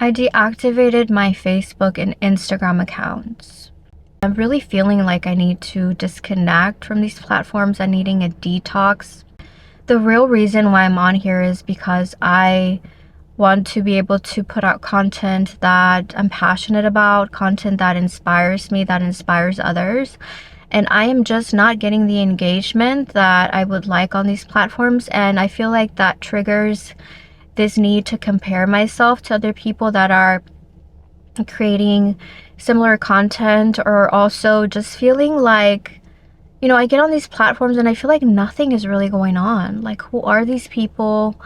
I deactivated my Facebook and Instagram accounts. I'm really feeling like I need to disconnect from these platforms and needing a detox. The real reason why I'm on here is because I want to be able to put out content that I'm passionate about, content that inspires me, that inspires others. And I am just not getting the engagement that I would like on these platforms, and I feel like that triggers this need to compare myself to other people that are creating similar content, or also just feeling like, you know, I get on these platforms and I feel like nothing is really going on. Like, who are these people?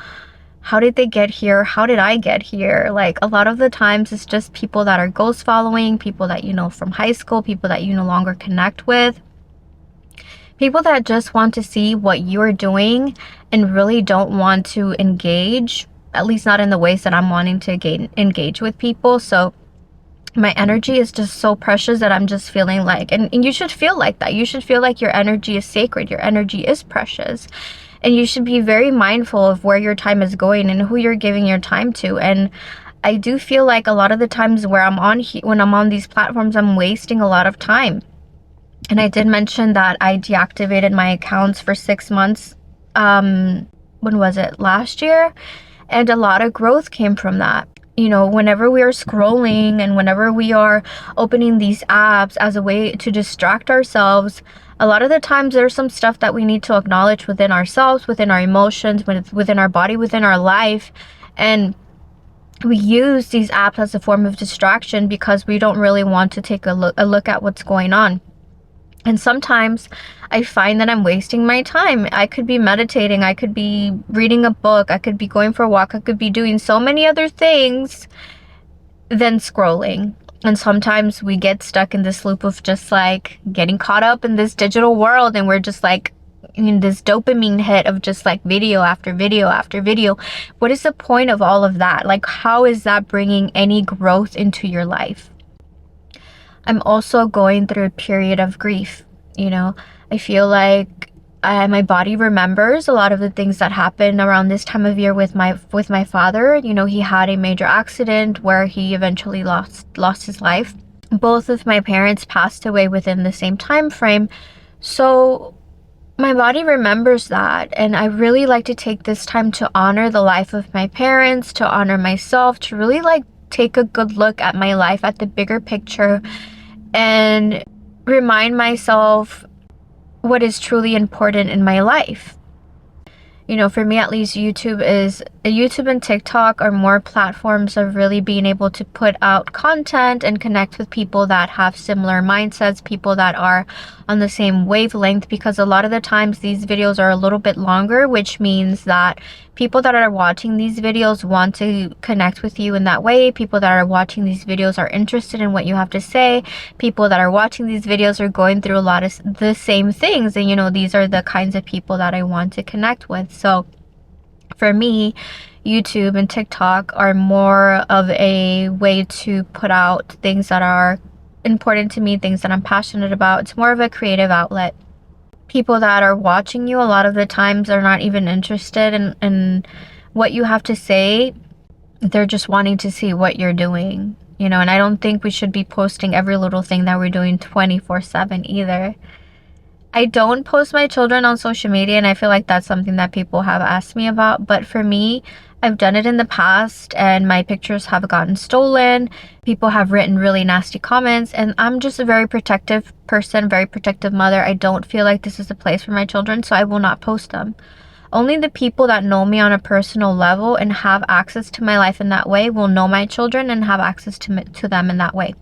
How did they get here? How did I get here? Like, a lot of the times it's just people that are ghost following, people that you know from high school, people that you no longer connect with, people that just want to see what you're doing and really don't want to engage, at least not in the ways that I'm wanting to engage with people. So my energy is just so precious that I'm just feeling like, and you should feel like that. You should feel like your energy is sacred. Your energy is precious. And you should be very mindful of where your time is going and who you're giving your time to. And I do feel like a lot of the times where when I'm on these platforms, I'm wasting a lot of time. And I did mention that I deactivated my accounts for 6 months. When was it? Last year? And a lot of growth came from that. You know, whenever we are scrolling and whenever we are opening these apps as a way to distract ourselves, a lot of the times there's some stuff that we need to acknowledge within ourselves, within our emotions, within our body, within our life. And we use these apps as a form of distraction because we don't really want to take a look at what's going on. And sometimes I find that I'm wasting my time. I could be meditating, I could be reading a book, I could be going for a walk, I could be doing so many other things than scrolling. And sometimes we get stuck in this loop of just like getting caught up in this digital world, and we're just like in this dopamine hit of just like video after video after video. What is the point of all of that? Like, how is that bringing any growth into your life? I'm also going through a period of grief. You know, I feel like my body remembers a lot of the things that happened around this time of year with my father. You know, he had a major accident where he eventually lost his life. Both of my parents passed away within the same time frame. So my body remembers that, and I really like to take this time to honor the life of my parents, to honor myself, to really like take a good look at my life, at the bigger picture, and remind myself what is truly important in my life. You know, for me at least, YouTube and TikTok are more platforms of really being able to put out content and connect with people that have similar mindsets, people that are on the same wavelength, because a lot of the times these videos are a little bit longer, which means that people that are watching these videos want to connect with you in that way. People that are watching these videos are interested in what you have to say. People that are watching these videos are going through a lot of the same things, and you know, these are the kinds of people that I want to connect with. So for me, YouTube and TikTok are more of a way to put out things that are important to me, things that I'm passionate about. It's more of a creative outlet. People that are watching you a lot of the times are not even interested in what you have to say. They're just wanting to see what you're doing, you know. And I don't think we should be posting every little thing that we're doing 24/7 either. I don't post my children on social media, and I feel like that's something that people have asked me about. But for me, I've done it in the past, and my pictures have gotten stolen. People have written really nasty comments, and I'm just a very protective person, very protective mother. I don't feel like this is a place for my children, so I will not post them. Only the people that know me on a personal level and have access to my life in that way will know my children and have access to them in that way.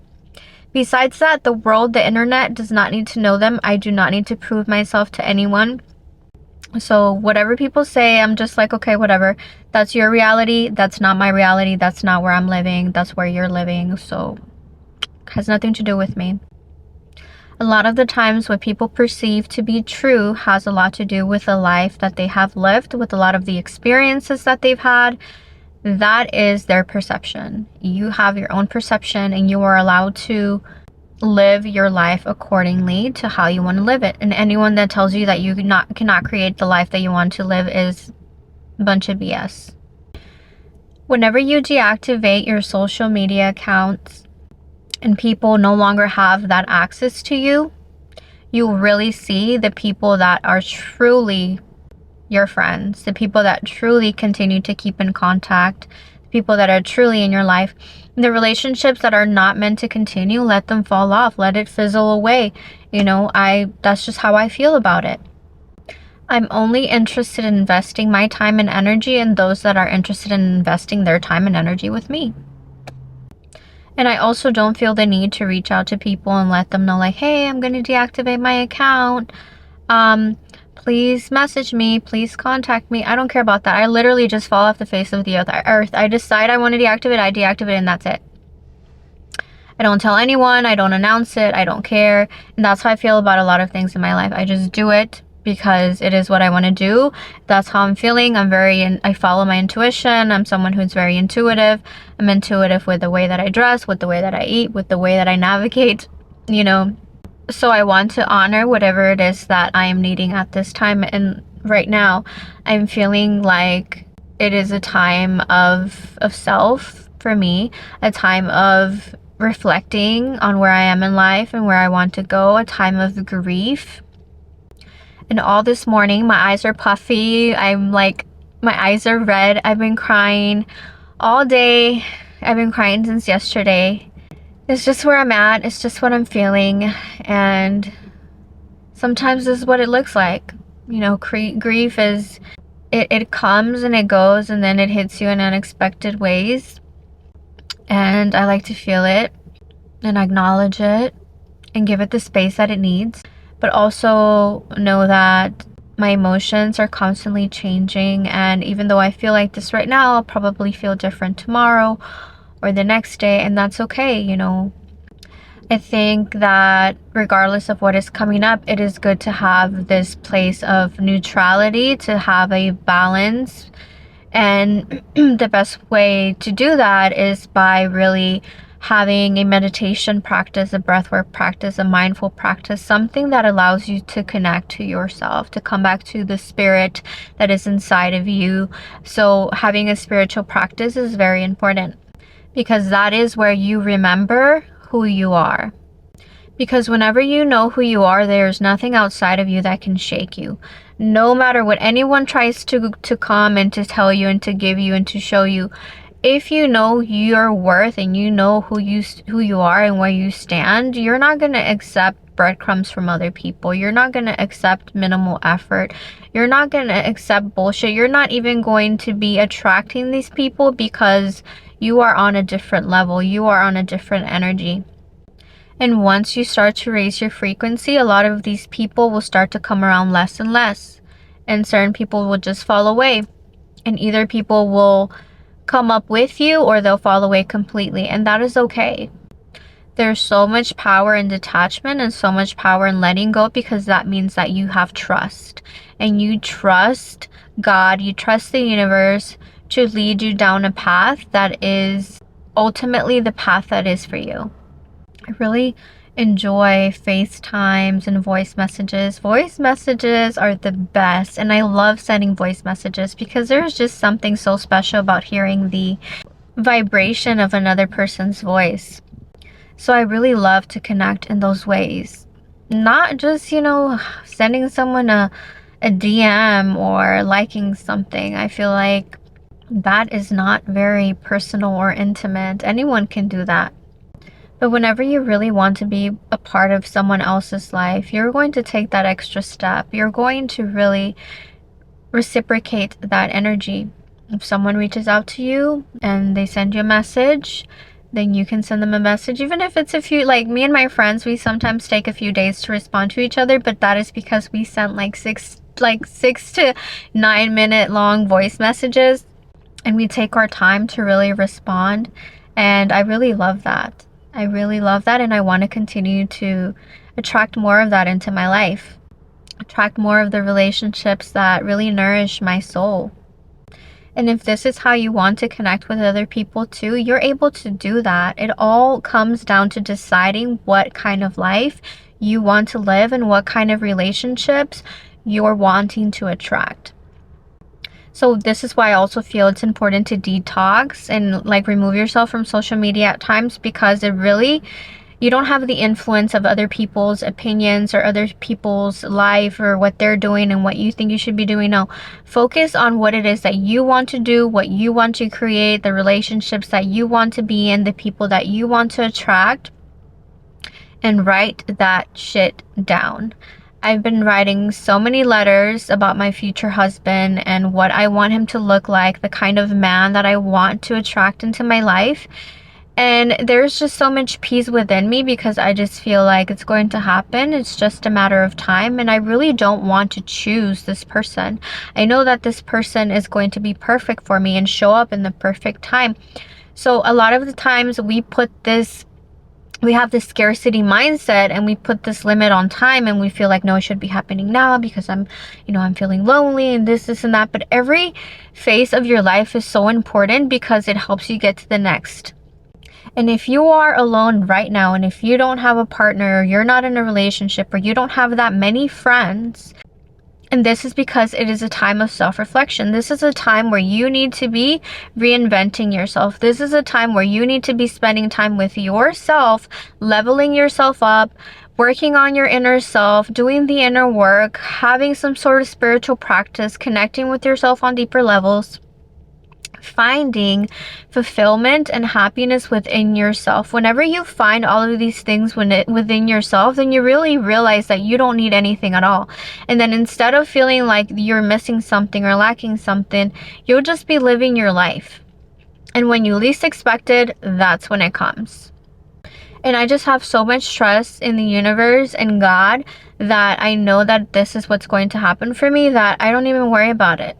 Besides that, the world, the internet, does not need to know them. I do not need to prove myself to anyone. So whatever people say, I'm just like, okay, whatever. That's your reality. That's not my reality. That's not where I'm living. That's where you're living. So it has nothing to do with me. A lot of the times what people perceive to be true has a lot to do with the life that they have lived, with a lot of the experiences that they've had. That is their perception. You have your own perception, and you are allowed to live your life accordingly to how you want to live it. And anyone that tells you that you cannot create the life that you want to live is a bunch of BS. Whenever you deactivate your social media accounts and people no longer have that access to you, you really see the people that are truly your friends, the people that truly continue to keep in contact, the people that are truly in your life. The relationships that are not meant to continue, let them fall off, let it fizzle away. You know, that's just how I feel about it. I'm only interested in investing my time and energy in those that are interested in investing their time and energy with me. And I also don't feel the need to reach out to people and let them know like, hey, I'm going to deactivate my account. Please message me. Please contact me. I don't care about that. I literally just fall off the face of the earth. I decide I want to deactivate, I deactivate, and that's it. I don't tell anyone. I don't announce it. I don't care. And that's how I feel about a lot of things in my life. I just do it because it is what I want to do. That's how I'm feeling. I follow my intuition. I'm someone who's very intuitive. I'm intuitive with the way that I dress, with the way that I eat, with the way that I navigate, you know. So I want to honor whatever it is that I am needing at this time. And right now, I'm feeling like it is a time of self for me, a time of reflecting on where I am in life and where I want to go, a time of grief. And all this morning, my eyes are puffy. My eyes are red. I've been crying all day. I've been crying since yesterday. It's just where I'm at. It's just what I'm feeling. And sometimes this is what it looks like. You know, grief is, it comes and it goes, and then it hits you in unexpected ways. And I like to feel it and acknowledge it and give it the space that it needs. But also know that my emotions are constantly changing. And even though I feel like this right now, I'll probably feel different tomorrow or the next day. And that's okay, you know. I think that regardless of what is coming up, it is good to have this place of neutrality, to have a balance. And the best way to do that is by really having a meditation practice, a breathwork practice, a mindful practice, something that allows you to connect to yourself, to come back to the spirit that is inside of you. So having a spiritual practice is very important, because that is where you remember who you are. Because whenever you know who you are, there's nothing outside of you that can shake you. No matter what anyone tries to come and to tell you and to give you and to show you, if you know your worth and you know who you are and where you stand, you're not going to accept breadcrumbs from other people. You're not going to accept minimal effort. You're not going to accept bullshit. You're not even going to be attracting these people, because you are on a different level. You are on a different energy. And once you start to raise your frequency, a lot of these people will start to come around less and less. And certain people will just fall away. And either people will come up with you or they'll fall away completely. And that is okay. There's so much power in detachment and so much power in letting go, because that means that you have trust. And you trust God, you trust the universe to lead you down a path that is ultimately the path that is for you. I really enjoy FaceTimes and voice messages. Voice messages are the best, and I love sending voice messages because there's just something so special about hearing the vibration of another person's voice. So I really love to connect in those ways. Not just, you know, sending someone a DM or liking something. I feel like that is not very personal or intimate. Anyone can do that. But whenever you really want to be a part of someone else's life, you're going to take that extra step. You're going to really reciprocate that energy. If someone reaches out to you and they send you a message, then you can send them a message. Even if it's a few, like me and my friends, we sometimes take a few days to respond to each other, but that is because we sent like 6 to 9 minute long voice messages, and we take our time to really respond. And I really love that. I really love that, and I want to continue to attract more of that into my life. Attract more of the relationships that really nourish my soul. And if this is how you want to connect with other people too, you're able to do that. It all comes down to deciding what kind of life you want to live and what kind of relationships you're wanting to attract. So this is why I also feel it's important to detox and like remove yourself from social media at times, because it really, you don't have the influence of other people's opinions or other people's life or what they're doing and what you think you should be doing. No, focus on what it is that you want to do, what you want to create, the relationships that you want to be in, the people that you want to attract, and write that shit down. I've been writing so many letters about my future husband and what I want him to look like, the kind of man that I want to attract into my life. And there's just so much peace within me because I just feel like it's going to happen. It's just a matter of time. And I really don't want to choose this person. I know that this person is going to be perfect for me and show up in the perfect time. So a lot of the times we have this scarcity mindset and we put this limit on time, and we feel like, no, it should be happening now because I'm feeling lonely and this and that. But every phase of your life is so important because it helps you get to the next. And if you are alone right now, and if you don't have a partner, or you're not in a relationship, or you don't have that many friends, and this is because it is a time of self-reflection. This is a time where you need to be reinventing yourself. This is a time where you need to be spending time with yourself, leveling yourself up, working on your inner self, doing the inner work, having some sort of spiritual practice, connecting with yourself on deeper levels, finding fulfillment and happiness within yourself. Whenever you find all of these things within yourself, then you really realize that you don't need anything at all. And then instead of feeling like you're missing something or lacking something, you'll just be living your life. And when you least expect it, that's when it comes. And I just have so much trust in the universe and God that I know that this is what's going to happen for me, that I don't even worry about it.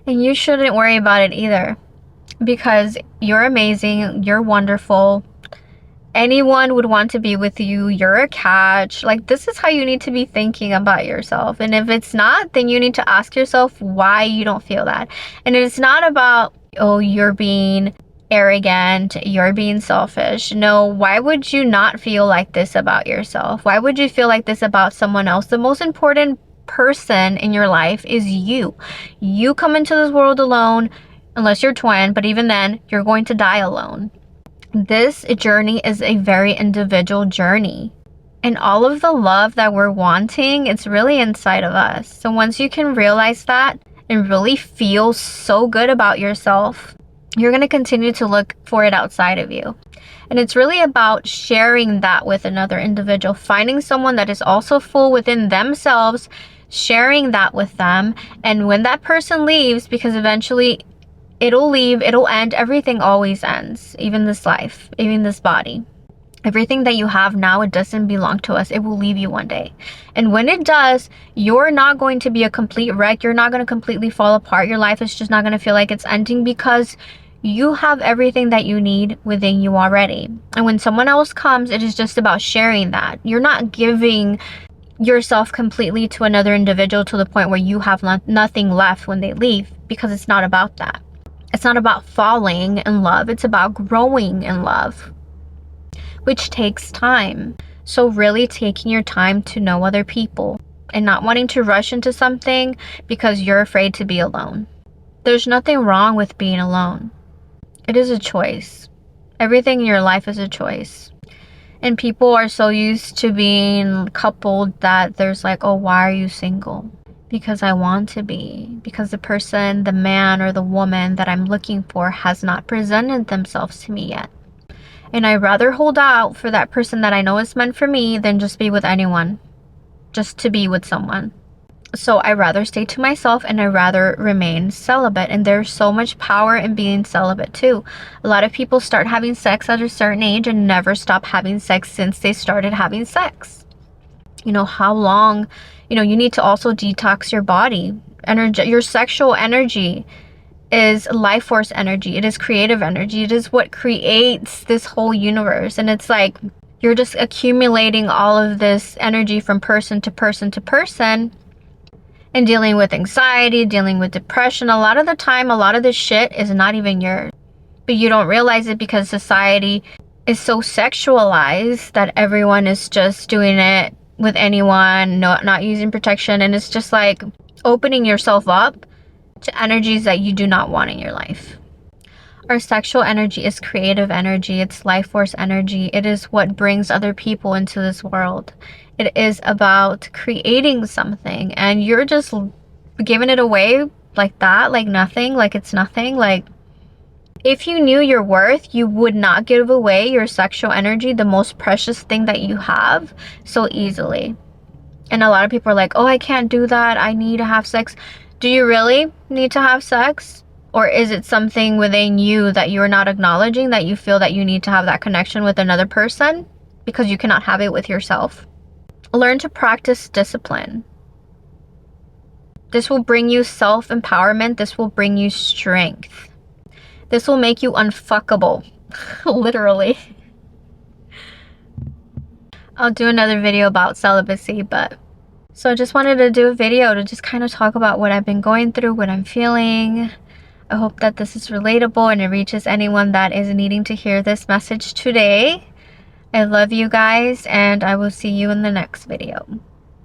And you shouldn't worry about it either, because you're amazing, you're wonderful. Anyone would want to be with you. You're a catch. Like, this is how you need to be thinking about yourself. And if it's not, then you need to ask yourself why you don't feel that. And it's not about, oh, you're being arrogant, you're being selfish. No, why would you not feel like this about yourself? Why would you feel like this about someone else? The most important person in your life is you. You come into this world alone, unless you're twin, but even then, you're going to die alone. This journey is a very individual journey. And all of the love that we're wanting, it's really inside of us. So once you can realize that and really feel so good about yourself, you're going to continue to look for it outside of you. And it's really about sharing that with another individual, finding someone that is also full within themselves, sharing that with them. And when that person leaves, because eventually it'll leave, it'll end, everything always ends, even this life, even this body. Everything that you have now, it doesn't belong to us. It will leave you one day. And when it does, you're not going to be a complete wreck. You're not going to completely fall apart. Your life is just not going to feel like it's ending, because you have everything that you need within you already. And when someone else comes, it is just about sharing that. You're not giving yourself completely to another individual to the point where you have nothing left when they leave, because it's not about that. It's not about falling in love. It's about growing in love, which takes time. So really taking your time to know other people and not wanting to rush into something because you're afraid to be alone. There's nothing wrong with being alone. It is a choice. Everything in your life is a choice. And people are so used to being coupled that there's like, oh, why are you single? Because I want to be. Because the person, the man or the woman that I'm looking for has not presented themselves to me yet. And I'd rather hold out for that person that I know is meant for me than just be with anyone. Just to be with someone. So I'd rather stay to myself, and I'd rather remain celibate. And there's so much power in being celibate too. A lot of people start having sex at a certain age and never stop having sex since they started having sex. You know, how long, you need to also detox your body. Your sexual energy is life force energy. It is creative energy. It is what creates this whole universe. And it's like, you're just accumulating all of this energy from person to person to person. And dealing with anxiety, dealing with depression. A lot of the time, a lot of this shit is not even yours. But you don't realize it because society is so sexualized that everyone is just doing it with anyone, not using protection. And it's just like opening yourself up to energies that you do not want in your life. Our sexual energy is creative energy. It's life force energy. It is what brings other people into this world. It is about creating something, and you're just giving it away like that, like nothing, like it's nothing. Like, if you knew your worth, you would not give away your sexual energy, the most precious thing that you have, so easily. And a lot of people are like, oh, I can't do that. I need to have sex. Do you really need to have sex? Or is it something within you that you're not acknowledging, that you feel that you need to have that connection with another person because you cannot have it with yourself? Learn to practice discipline. This will bring you self-empowerment. This will bring you strength. This will make you unfuckable. Literally. I'll do another video about celibacy, but so I just wanted to do a video to just kind of talk about what I've been going through, what I'm feeling. I hope that this is relatable and it reaches anyone that is needing to hear this message today. I love you guys, and I will see you in the next video.